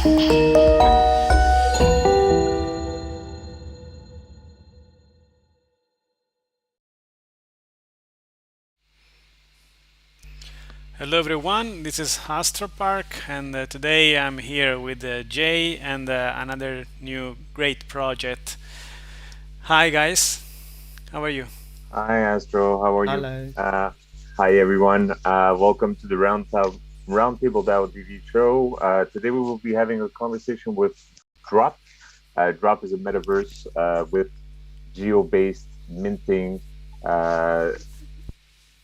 Hello everyone, this is Astro Park, and today I'm here with Jay and another new great project. Hi guys, how are you? Hi, Astro. How are you? Hello. Hi, everyone. Welcome to the Roundtable Dao TV show. Today we will be having a conversation with Drop. Drop is a metaverse with geo-based minting, uh,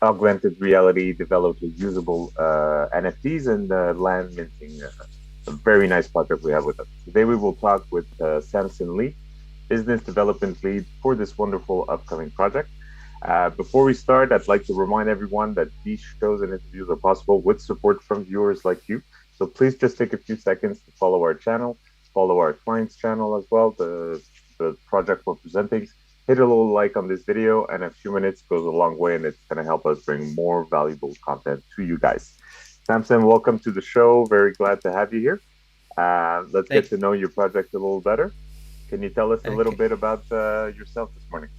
augmented reality developed with usable NFTs and land minting. A very nice project we have with us. Today we will talk with Samson Lee, business development lead for this wonderful upcoming project. Before we start, I'd like to remind everyone that these shows and interviews are possible with support from viewers like you. So please just take a few seconds to follow our channel, follow our client's channel as well, the project we're presenting. Hit a little like on this video, and a few minutes goes a long way, and it's going to help us bring more valuable content to you guys. Samson, welcome to the show. Very glad to have you here. Let's get Thank. to know your project a little better. Can you tell us a little Okay. bit about yourself this morning?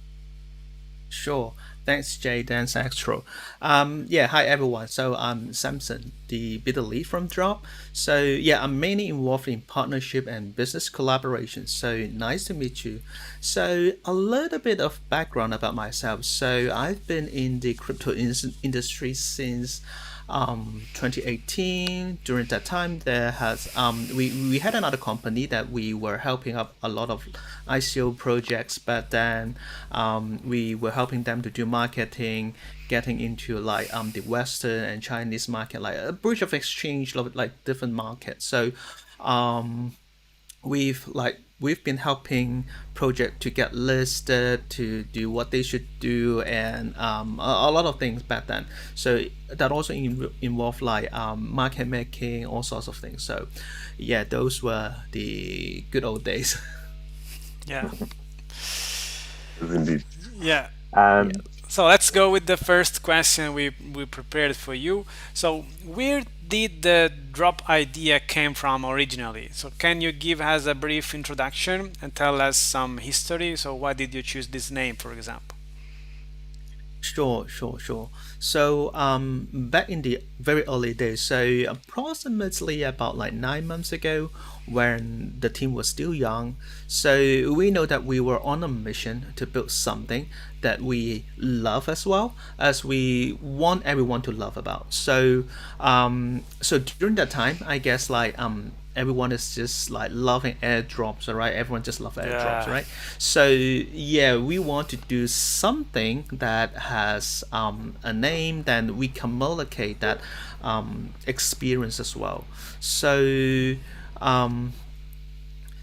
Sure. Thanks, Jay. Thanks, Extra. Yeah. Hi, everyone. So I'm Samson, the bidder lead from Drop. So yeah, I'm mainly involved in partnership and business collaboration. So nice to meet you. So a little bit of background about myself. So I've been in the industry since 2018. During that time, there has we had another company that we were helping up a lot of ICO projects, but then we were helping them to do marketing, getting into like the Western and Chinese market, like a bridge of exchange, like different markets. So um, we've been helping project to get listed, to do what they should do, and a lot of things back then. So that also involved like market making, all sorts of things. So yeah, those were the good old days. Yeah, Yes, indeed. yeah. Yeah. Um, So let's go with the first question we prepared for you. So where did the drop idea came from originally? So can you give us a brief introduction and tell us some history? So why did you choose this name, for example? Sure. So, back in the very early days, so approximately about like 9 months ago, when the team was still young, so we know that we were on a mission to build something that we love as well as we want everyone to love about. So during that time, I guess like everyone is just like loving airdrops, all right? Everyone just love airdrops, Yeah, right? So yeah, we want to do something that has a name, then we communicate that experience as well. So um,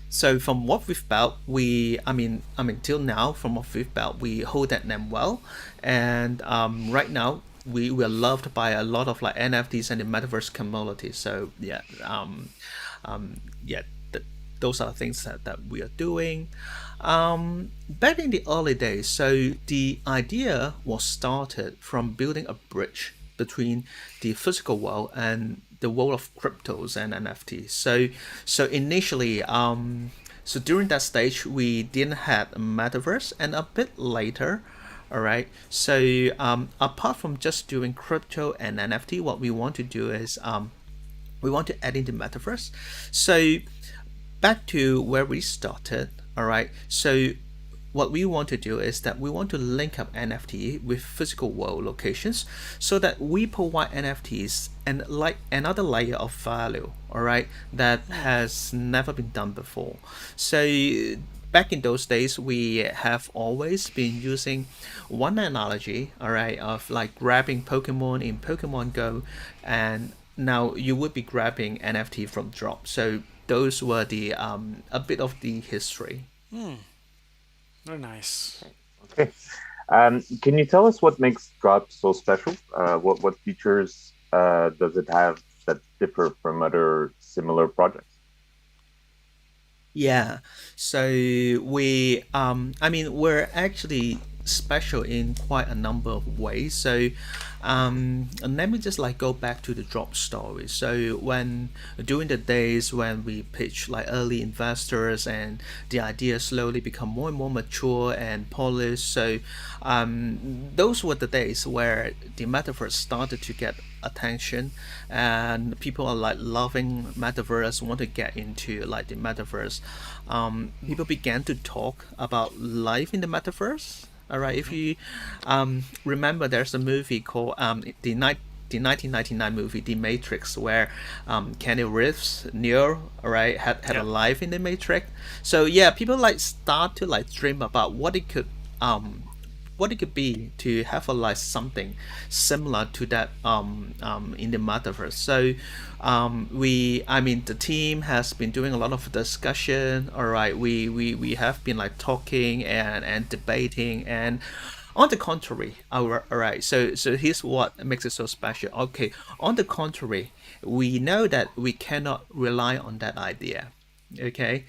so from what we've built, till now, from what we've built, we hold that name well, and right now we are loved by a lot of like NFTs and the metaverse community. So yeah, yeah, those are the things that we are doing. Back in the early days, so the idea was started from building a bridge between the physical world and the world of cryptos and NFTs. So initially, so during that stage, we didn't have a metaverse, and a bit later, all right. So apart from just doing crypto and NFT, what we want to do is we want to add in the metaverse. So back to where we started, all right. So what we want to do is that we want to link up NFT with physical world locations so that we provide NFTs and like another layer of value, all right, that has never been done before. So back in those days, we have always been using one analogy, all right, of like grabbing Pokemon in Pokemon Go, and now you would be grabbing NFT from Drop. So those were the a bit of the history. very nice. okay. Can you tell us what makes Drop so special? What features does it have that differ from other similar projects? Yeah. So we're actually special in quite a number of ways. So and let me just like go back to the Drop story. So when during the days when we pitch like early investors and the idea slowly become more and more mature and polished, so those were the days where the metaverse started to get attention, and people are like loving metaverse, want to get into like the metaverse. People began to talk about life in the metaverse. All right, if you remember, there's a movie called the 1999 movie The Matrix, where Keanu Reeves, Neo, all right, had a Yeah. life in the Matrix. So yeah, people like start to like dream about what it could be to have a like something similar to that in the metaverse. So I mean the team has been doing a lot of discussion. All right, we have been like talking and debating, and on the contrary, all right. So here's what makes it so special. Okay, on the contrary, we know that we cannot rely on that idea. Okay,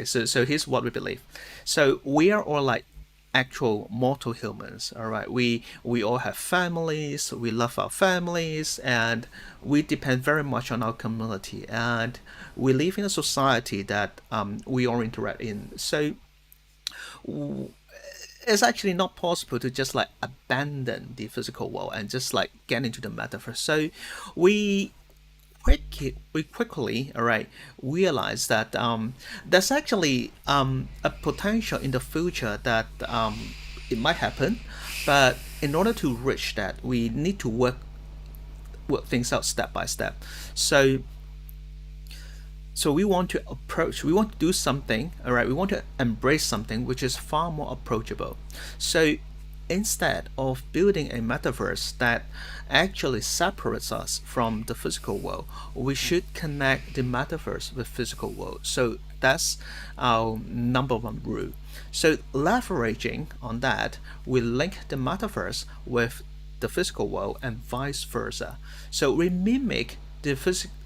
so here's what we believe. So we are all like actual mortal humans. All right, we all have families, we love our families, and we depend very much on our community, and we live in a society that we all interact in. So it's actually not possible to just like abandon the physical world and just like get into the metaverse. So we we quickly, all right, realize that there's actually a potential in the future that it might happen, but in order to reach that, we need to work things out step by step. So we want to approach, we want to do something, all right, we want to embrace something which is far more approachable. So instead of building a metaverse that actually separates us from the physical world, we should connect the metaverse with physical world. So that's our number one rule. So leveraging on that, we link the metaverse with the physical world and vice versa. So we mimic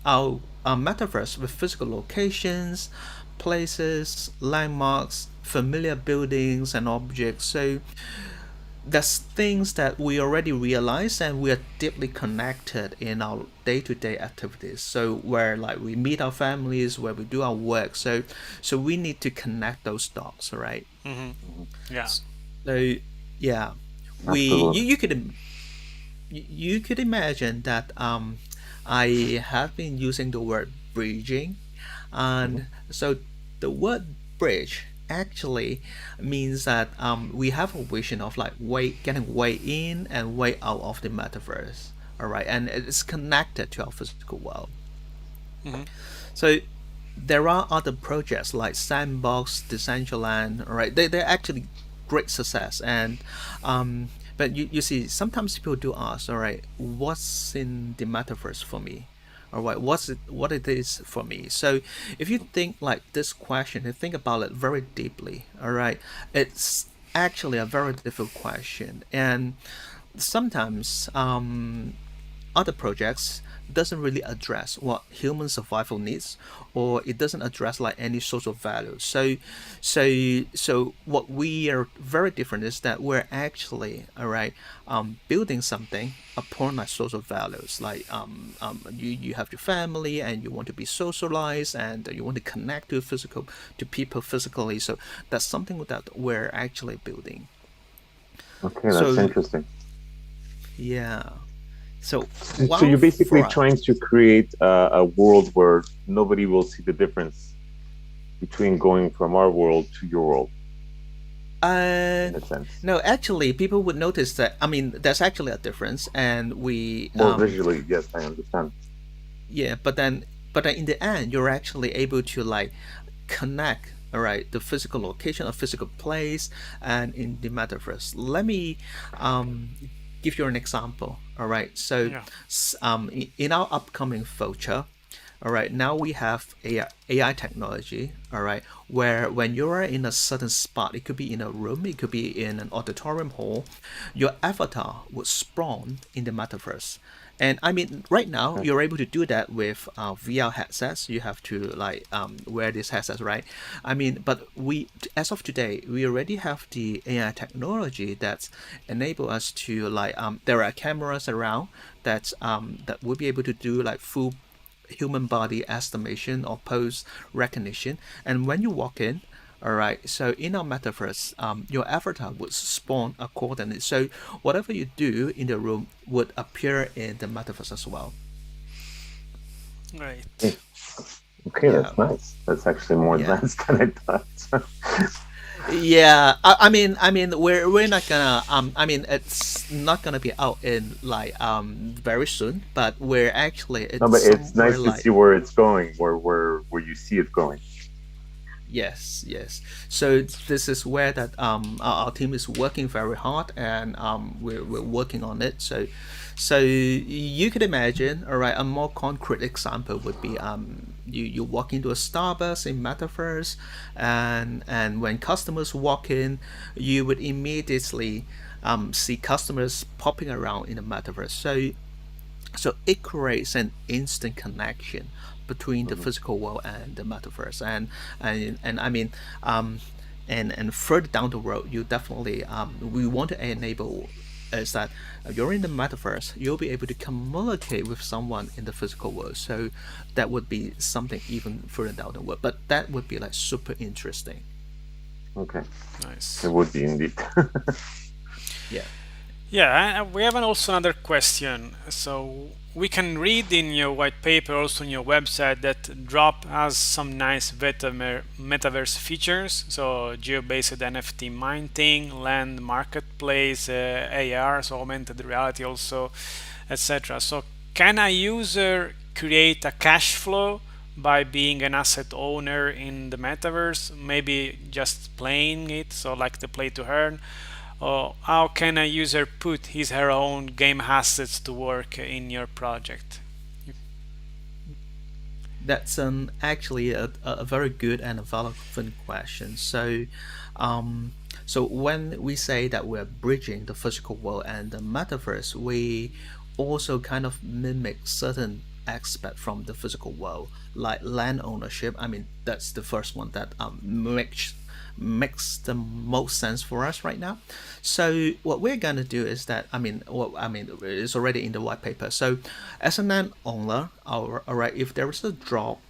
our metaverse with physical locations, places, landmarks, familiar buildings and objects. So there's things that we already realize and we are deeply connected in our day-to-day activities. So where like we meet our families, where we do our work. So we need to connect those dots, right? Yeah. So yeah, we Absolutely. you could imagine that I have been using the word bridging, and so the word bridge actually means that we have a vision of like getting way in and way out of the metaverse. All right, and it's connected to our physical world. So there are other projects like Sandbox, Decentraland. All right, they're actually great success, and but you see, sometimes people do ask, all right, what's in the metaverse for me? All right, what it is for me? So if you think like this question and think about it very deeply, all right, it's actually a very difficult question, and sometimes other projects doesn't really address what human survival needs, or it doesn't address like any social values. So what we are very different is that we're actually, all right, building something upon like social values, like you have your family and you want to be socialized and you want to connect to people physically. So that's something that we're actually building. Okay, that's So interesting. yeah. So So while you're basically for trying to create a world where nobody will see the difference between going from our world to your world, uh in a sense. no, actually, people would notice that. I mean, there's actually a difference, and we Well, visually, yes, I understand. yeah, but then in the end, you're actually able to like connect. All right, the physical location, a physical place, and in the metaverse. Let me um, give you an example. All right, so Yeah. in our upcoming future, all right, now we have AI technology, all right, where when you're in a certain spot, it could be in a room, it could be in an auditorium hall, your avatar would spawn in the metaverse. And I mean, right now you're able to do that with VR headsets. You have to like wear these headsets, right? I mean, but we, as of today, we already have the AI technology that enable us to like there are cameras around that will be able to do like full human body estimation or pose recognition. And when you walk in, all right, so in our metaverse, your avatar would spawn accordingly. So whatever you do in the room would appear in the metaverse as well. Right. Okay, Yeah, that's nice. That's actually more yeah, advanced than I thought. yeah. I mean, we're not gonna. I mean, it's not gonna be out in like very soon, but we're actually No, it's but it's somewhere nice to like see where it's going, where you see it going. yes, yes. So this is where that our team is working very hard, and we're working on it. So you could imagine, all right, a more concrete example would be you walk into a Starbucks in Metaverse, and when customers walk in, you would immediately see customers popping around in the Metaverse. So it creates an instant connection between the Hmm. physical world and the metaverse, and I mean, um, and further down the road, you definitely we want to enable is that you're in the metaverse, you'll be able to communicate with someone in the physical world. So that would be something even further down the road, but that would be like super interesting. Okay, it Nice. would be indeed. Yeah. Yeah, and we have also another question. So we can read in your white paper, also on your website, that Drop has some nice metaverse features. So geo-based NFT minting, land marketplace, AR, so augmented reality also, etc. So can a user create a cash flow by being an asset owner in the metaverse? Maybe just playing it, so like the play to earn, or how can a user put his her own game assets to work in your project? That's actually a very good and a relevant question. Um, so when we say that we're bridging the physical world and the metaverse, we also kind of mimic certain aspect from the physical world, like land ownership. I mean, that's the first one that makes the most sense for us right now. So what we're gonna do is that I mean it's already in the white paper. So as a land owner, all right, if there is a drop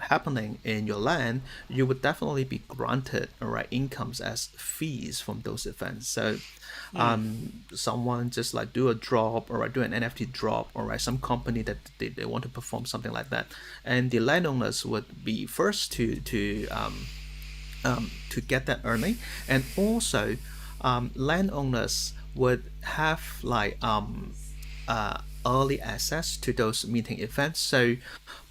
happening in your land, you would definitely be granted all right incomes as fees from those events. So someone just like do a drop or do an NFT drop or some company that they want to perform something like that, and the landowners would be first to get that earning, and also landowners would have like early access to those meeting events. So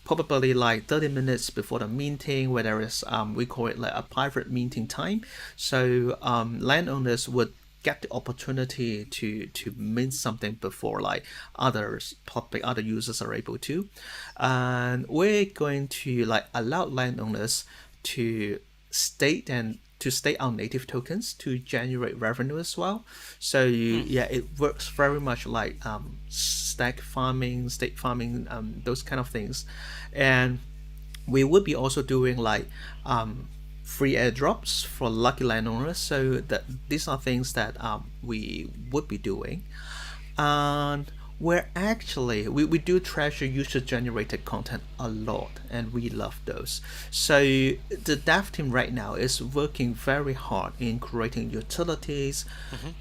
probably like 30 minutes before the meeting, where there is we call it like a private meeting time. So landowners would get the opportunity to mint something before like other users are able to, and we're going to like allow landowners to state our native tokens to generate revenue as well. So yeah, it works very much like stack farming, state farming, those kind of things. And we would be also doing like free airdrops for lucky landowners. So that these are things that we would be doing. And we're actually we do treasure user generated content a lot, and we love those. So the dev team right now is working very hard in creating utilities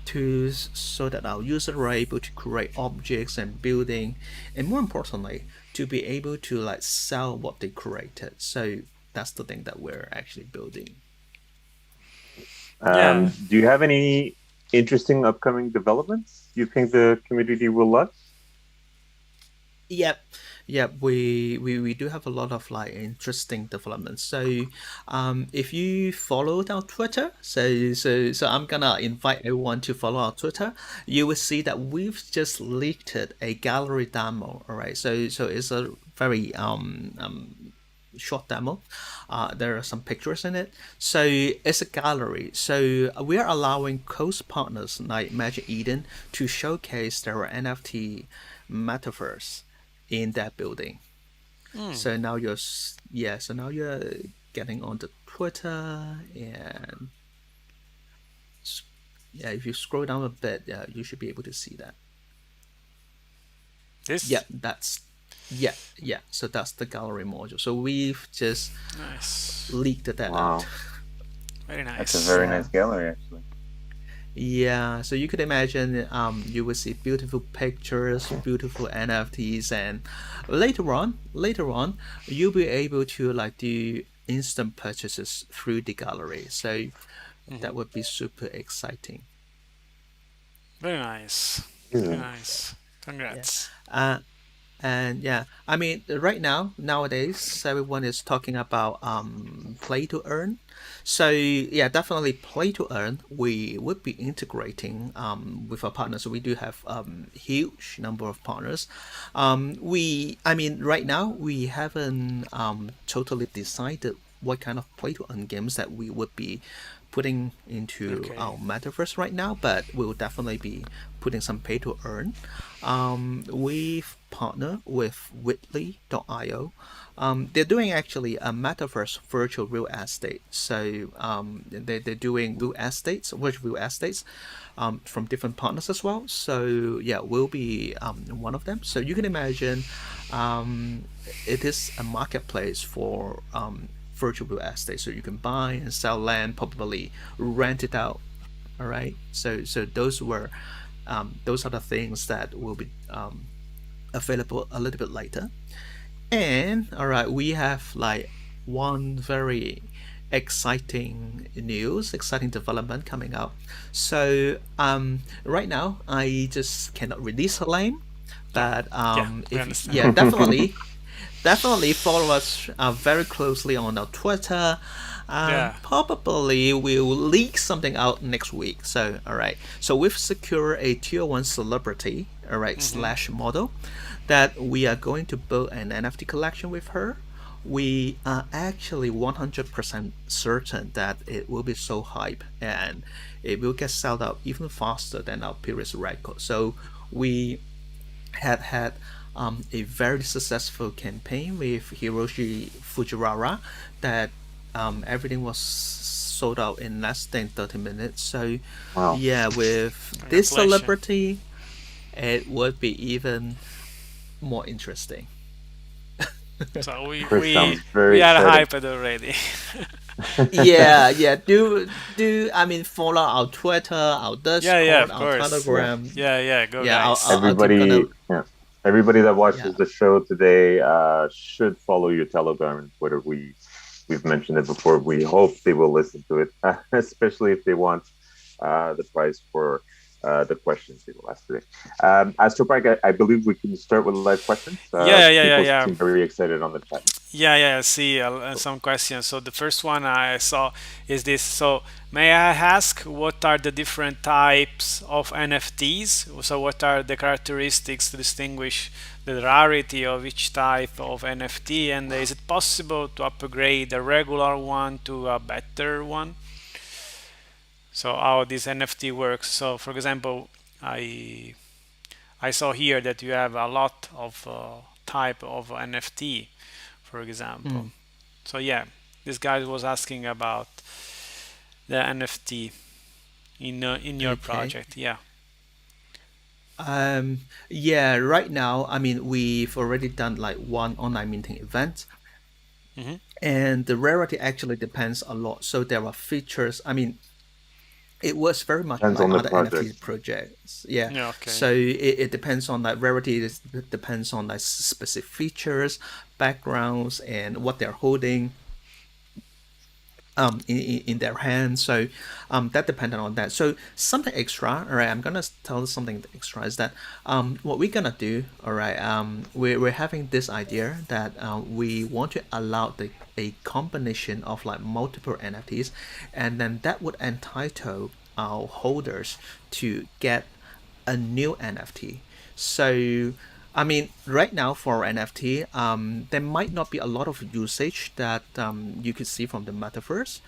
to so that our users are able to create objects and building, and more importantly to be able to like sell what they created. So that's the thing that we're actually building. Yeah, Do you have any interesting upcoming developments you think the community will love? Yep, yep. We do have a lot of like interesting developments. So, if you followed our Twitter, so I'm gonna invite everyone to follow our Twitter. You will see that we've just leaked a gallery demo. All right. So it's a very short demo. There are some pictures in it. So it's a gallery. So we are allowing close partners like Magic Eden to showcase their NFT Metaverse in that building. So now so now you're getting onto Twitter, and yeah, if you scroll down a bit, yeah, you should be able to see that. Yeah, This yeah. So that's the gallery module. So we've just nice, leaked that out. Wow, very that's a nice. very Yeah. nice gallery, actually. Yeah, so you could imagine you will see beautiful pictures, beautiful NFTs, and later on, you'll be able to like do instant purchases through the gallery. So that would be super exciting. Very nice. Very Amazing. nice. Yeah. Congrats. Uh, And yeah, I mean, right now, nowadays, everyone is talking about play to earn. So yeah, definitely play to earn. We would be integrating with our partners. We do have huge number of partners. I mean, right now we haven't totally decided what kind of play to earn games that we would be putting into Okay. our metaverse right now, but we'll definitely be putting some pay to earn. We've partnered with Whitley.io. They're doing actually a metaverse virtual real estate. So they're doing virtual real estates from different partners as well. So yeah, we'll be one of them. So you can imagine it is a marketplace for virtual real estate. So you can buy and sell land, probably rent it out. All right. So those are the things that will be available a little bit later. And all right, we have like one very exciting development coming up. So right now I just cannot release a name, Oh, but yeah, we if understand. yeah, definitely follow us very closely on our Twitter. Yeah. Probably we'll leak something out next week. So, all right. So we've secured a tier one celebrity, all right, slash model, that we are going to build an NFT collection with her. We are actually 100% certain that it will be so hype and it will get sold out even faster than our previous record. So we had a very successful campaign with Hiroshi Fujiwara that everything was sold out in less than 30 minutes. So Wow. yeah, with this Congratulations. celebrity, it would be even more interesting. So we Chris we sounds very we are exciting. hyped already. Yeah. Do I mean follow our Twitter, our Yeah, yeah, Discord, of our course. Yeah. Telegram. Yeah, yeah, go Yeah, guys. our team gonna. Everybody, yeah. Everybody that Yeah. watches the show today should follow your Telegram and Twitter. We've mentioned it before. We hope they will listen to it, especially if they want the prize for the questions they will ask today. Astropark, I believe we can start with live questions. Yeah, yeah, yeah, People yeah. seem very excited on the chat. Yeah, yeah, I see some questions. So the first one I saw is this. So may I ask what are the different types of NFTs? So what are the characteristics to distinguish the rarity of each type of NFT? And is it possible to upgrade a regular one to a better one? So how this NFT works. So for example, I saw here that you have a lot of type of NFT, for example. Mm, So yeah, this guy was asking about the NFT in your okay. project. Yeah. Um, yeah, right now, I mean, we've already done like one online minting event, Hmm. and the rarity actually depends a lot. So there are features. I mean, it works very much Depends like on the other NFT project. projects. Yeah. Yeah. Okay. So it depends on like rarity, it depends on like specific features, backgrounds, and what they're holding in their hands. So that depended on that. So something extra, all right, I'm gonna tell you something extra is that what we're gonna do, all right, we're having this idea that we want to allow a combination of like multiple NFTs, and then that would entitle our holders to get a new NFT. So, I mean, right now for NFT, there might not be a lot of usage that you could see from the metaverse.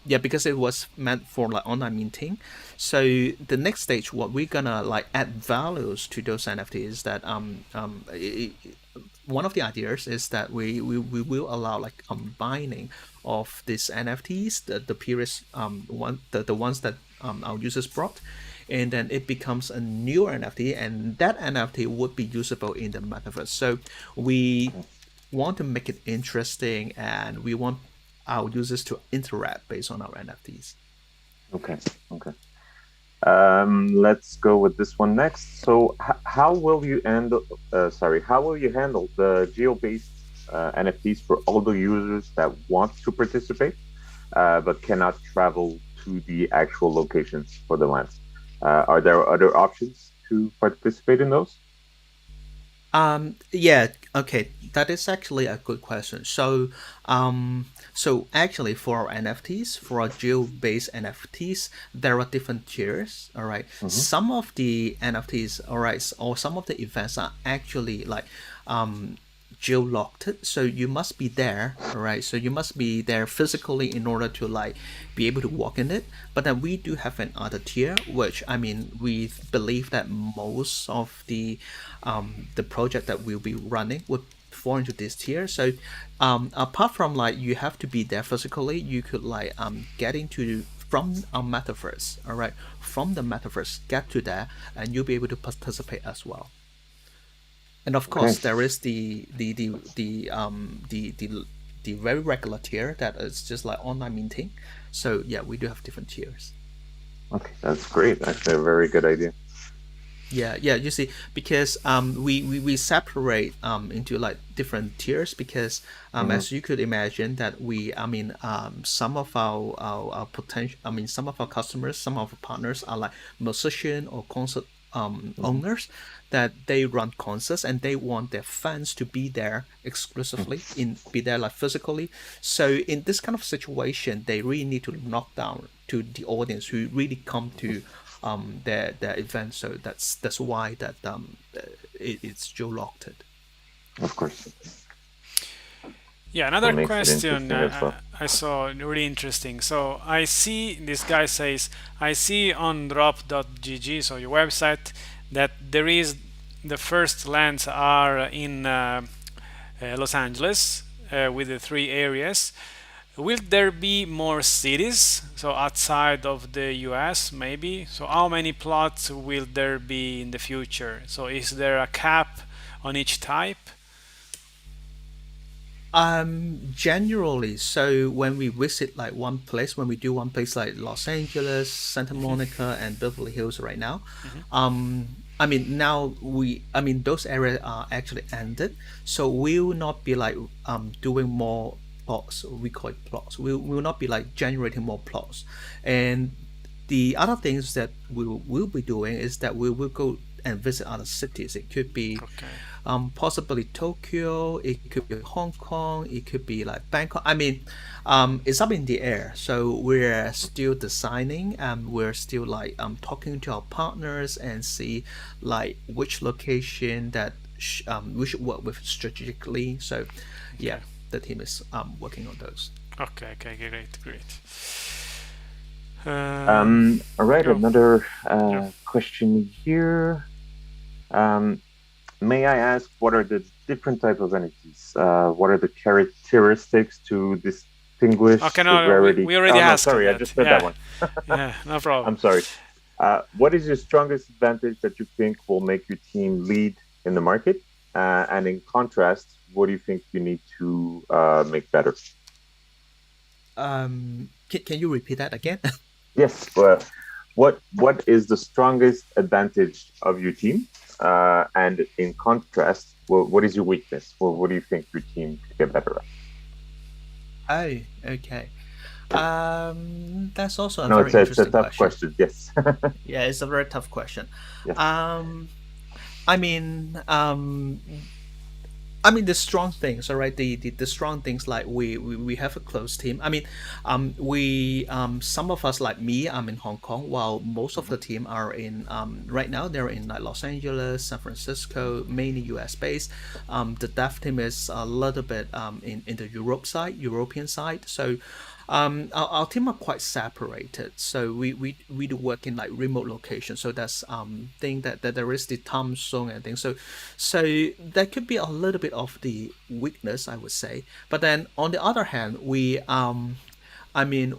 yeah, because it was meant for like online minting. So the next stage, what we're gonna like add values to those NFTs is that one of the ideas is that we will allow like combining of these NFTs, the previous the ones that our users brought, and then it becomes a new NFT, and that NFT would be usable in the metaverse. So we want to make it interesting, and we want our users to interact based on our NFTs. Okay. Okay. Let's go with this one next. So, how will you handle? How will you handle the geo-based NFTs for all the users that want to participate, but cannot travel to the actual locations for the lands? Are there other options to participate in those? Yeah, okay, that is actually a good question. So actually for our NFTs, for our geo-based NFTs, there are different tiers, all right? Mm-hmm. Some of the NFTs, all right, or some of the events are actually like geo-locked, so you must be there, all right? So you must be there physically in order to like be able to walk in it. But then we do have another tier, which I mean, we believe that most of the project that we'll be running would fall into this tier. So apart from like you have to be there physically, you could like get into from our metaverse, all right? From the metaverse, get to there, and you'll be able to participate as well. And of Okay. course, there is the very regular tier that is just like online minting. So yeah, we do have different tiers. Okay, that's great. Actually, a very good idea. Yeah, yeah. You see, because we separate into like different tiers because Mm-hmm. as you could imagine that I mean some of our potential, I mean some of our customers, some of our partners are like musician or concert Mm-hmm. owners that they run concerts and they want their fans to be there exclusively in be there like physically. So in this kind of situation, they really need to knock down to the audience who really come to their event. So that's why that it's geo-locked. Of course, Yeah, what another makes it question interesting as well. I saw really interesting. So I see this guy says, I see on drop.gg, so your website, that there is the first lands are in Los Angeles with the three areas. Will there be more cities? So outside of the US, maybe? So how many plots will there be in the future? So is there a cap on each type? Generally, so when we visit like one place, when we do one place like Los Angeles, Santa Monica, and Beverly Hills right now, Hmm. I mean now I mean those areas are actually ended, so we will not be like doing more plots. We call it plots. We will not be like generating more plots, and the other things that we will be doing is that we will go and visit other cities. It could be Okay. possibly Tokyo, it could be Hong Kong, it could be like Bangkok. I mean, it's up in the air. So we're still designing and we're still like talking to our partners and see like which location that we should work with strategically. So yeah, Okay. the team is working on those. Okay. Okay. Great. Great. Um, All right, go. another Yeah. question here. Um, may I ask what are the different type of entities? What are the characteristics to Okay. distinguish the No, we, rarity? we already Oh no, asked sorry, I that. just said that Yeah. one. Yeah. No problem. I'm sorry. What is your strongest advantage that you think will make your team lead in the market? And in contrast, what do you think you need to make better? Can you repeat that again? Yes. What is the strongest advantage of your team? And in contrast, what is your weakness? What do you think your team could get better at? Oh, okay. That's also I a know very it's a interesting tough question. question. Yes. Yeah, it's a very tough question. Yes. Um, I mean, I mean the strong things, all right. The strong things like we have a close team. I mean, we some of us like me, I'm in Hong Kong, while most of Mhm. the team are in right now they're in like Los Angeles, San Francisco, mainly U.S. based. The dev team is a little bit in the European side. So Our team are quite separated, so we do work in like remote locations. So that's thing that there is the time zone and things. So that could be a little bit of the weakness, I would say. But then on the other hand, I mean,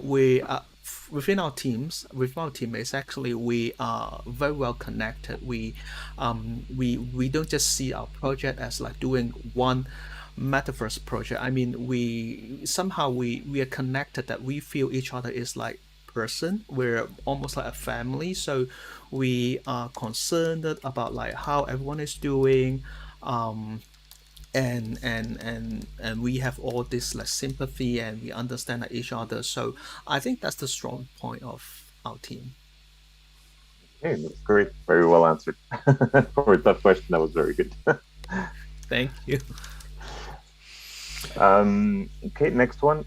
within our teams, with our teammates, actually, we are very well connected. We don't just see our project as like doing one metaverse project. I mean, we are connected that we feel each other is like person. We're almost like a family. So we are concerned about like how everyone is doing. Um, and we have all this like sympathy and we understand like, each other, so I think that's the strong point of our team. Hey, that's great. Very well answered. For a tough question, that was very good. Thank you. Okay, next one.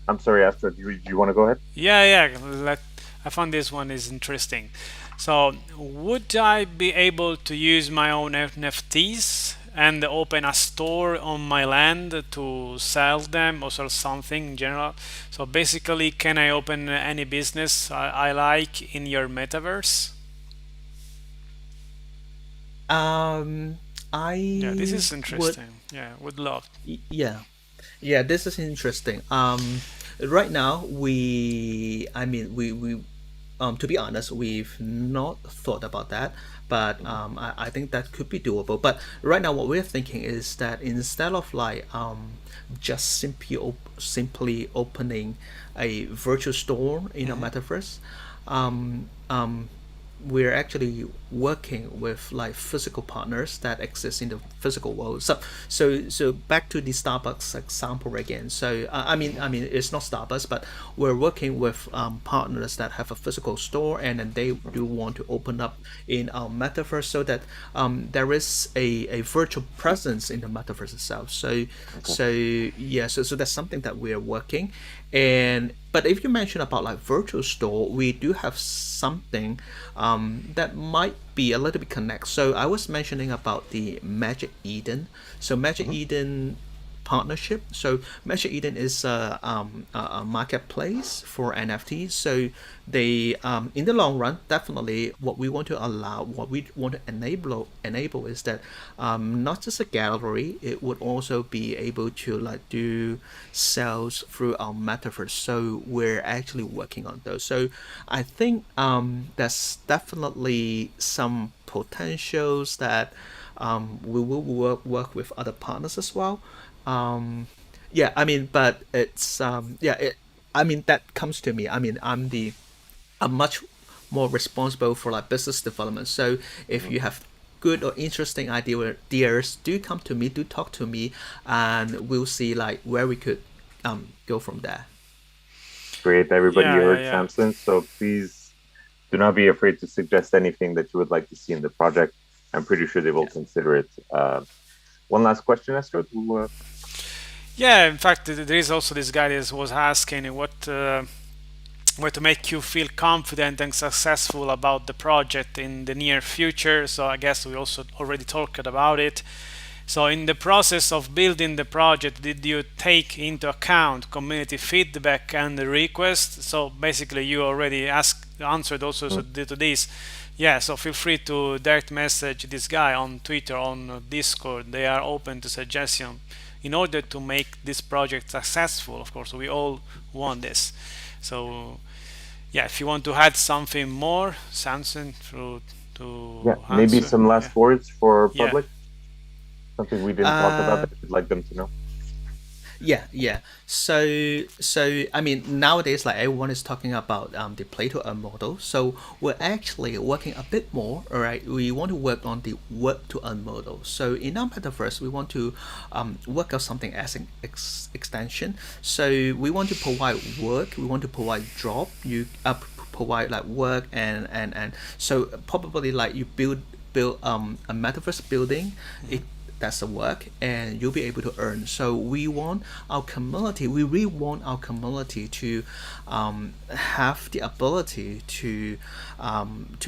I'm sorry, Astro. Do you want to go ahead? Yeah, yeah. I found this one is interesting. So, would I be able to use my own NFTs and open a store on my land to sell them or sell something in general? So basically, can I open any business I like in your metaverse? um Yeah, this I is would interesting. Yeah, would love. yeah. Yeah, this is interesting. Right now I mean, to be honest, we've not thought about that, but I think that could be doable. But right now, what we're thinking is that instead of like just simply opening a virtual store in a metaverse, um, um, we're actually working with like physical partners that exist in the physical world. So back to the Starbucks example again. So I mean it's not Starbucks, but we're working with partners that have a physical store, and then they do want to open up in our metaverse, so that there is a virtual presence in the metaverse itself. So yeah, so that's something that we are working. And but if you mention about like virtual store, we do have something that might be a little bit connect. So I was mentioning about the Magic Eden. So Magic Mm-hmm. Eden partnership. So Magic Eden is a marketplace for NFTs. So they in the long run, definitely what we want to enable is that not just a gallery, it would also be able to like do sales through our metaverse. So we're actually working on those. So I think there's definitely some potentials that we will work with other partners as well. um yeah, I mean, but it's yeah, I mean, that comes to me. I mean, I'm much more responsible for like business development. So if Mm-hmm. you have good or interesting ideas, do come to me, do talk to me, and we'll see like where we could go from there. Great. Everybody Yeah, yeah, heard yeah. Samson, so please do not be afraid to suggest anything that you would like to see in the project. I'm pretty sure they will Yeah. consider it. One last question, Astro. Yeah, in fact, there is also this guy that was asking what to make you feel confident and successful about the project in the near future. So I guess we also already talked about it. So in the process of building the project, did you take into account community feedback and the request? So basically, you already answered also Mm, to this. Yeah, so feel free to direct message this guy on Twitter, on Discord. They are open to suggestion in order to make this project successful. Of course, we all want this. So yeah, if you want to add something more, Samson, yeah, to maybe answer. some Yeah, last words for yeah. public. Something we didn't talk about uh that you'd like them to know. Yeah, yeah. So I mean, nowadays, like everyone is talking about the play to earn model. So we're actually working a bit more. All right, we want to work on the work to earn model. So in our metaverse, we want to work out something as an extension. So we want to provide work. We want to provide job. You provide like work, and so probably like you build a metaverse building. It That's a work, and you'll be able to earn. So we really want our community to have the ability to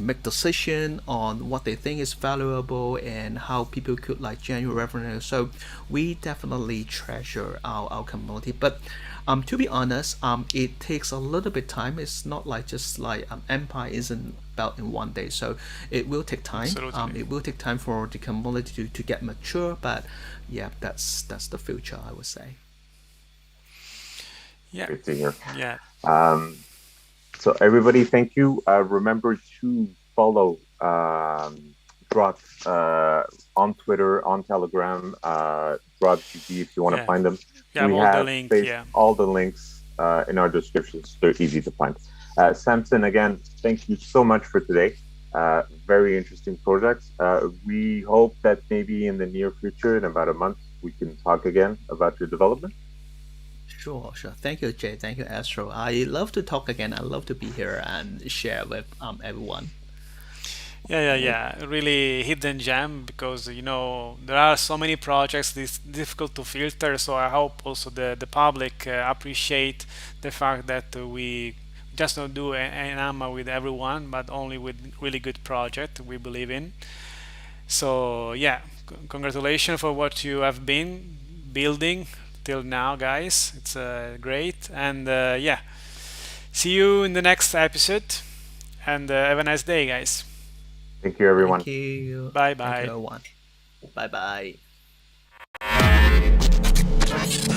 make decision on what they think is valuable and how people could like generate revenue. So we definitely treasure our community. But To be honest, it takes a little bit time. It's not like just like Empire isn't built in one day, so it will take time. Absolutely. It will take time for the community to get mature, but yeah, that's the future, I would say. Yeah. Great to hear. Yeah. So everybody, thank you. Remember to follow Dropp on Twitter, on Telegram, Dropp GP if you want to Yeah. find them. Yeah. We All the have link. placed Yeah. all the links in our descriptions. They're easy to find. Samson, again, thank you so much for today. Very interesting projects. We hope that maybe in the near future, in about a month, we can talk again about your development. Sure, sure. Thank you, Jay. Thank you, Astro. I love to talk again. I love to be here and share with everyone. Yeah, yeah, yeah. Really hidden gem because there are so many projects. It's difficult to filter. So I hope also the public appreciate the fact that we just don't do an AMA with everyone, but only with really good project we believe in. So yeah, congratulations for what you have been building till now, guys. It's great, and yeah, see you in the next episode, and have a nice day, guys. Thank you, everyone. Thank you. Bye Thank you, bye. everyone. Bye bye.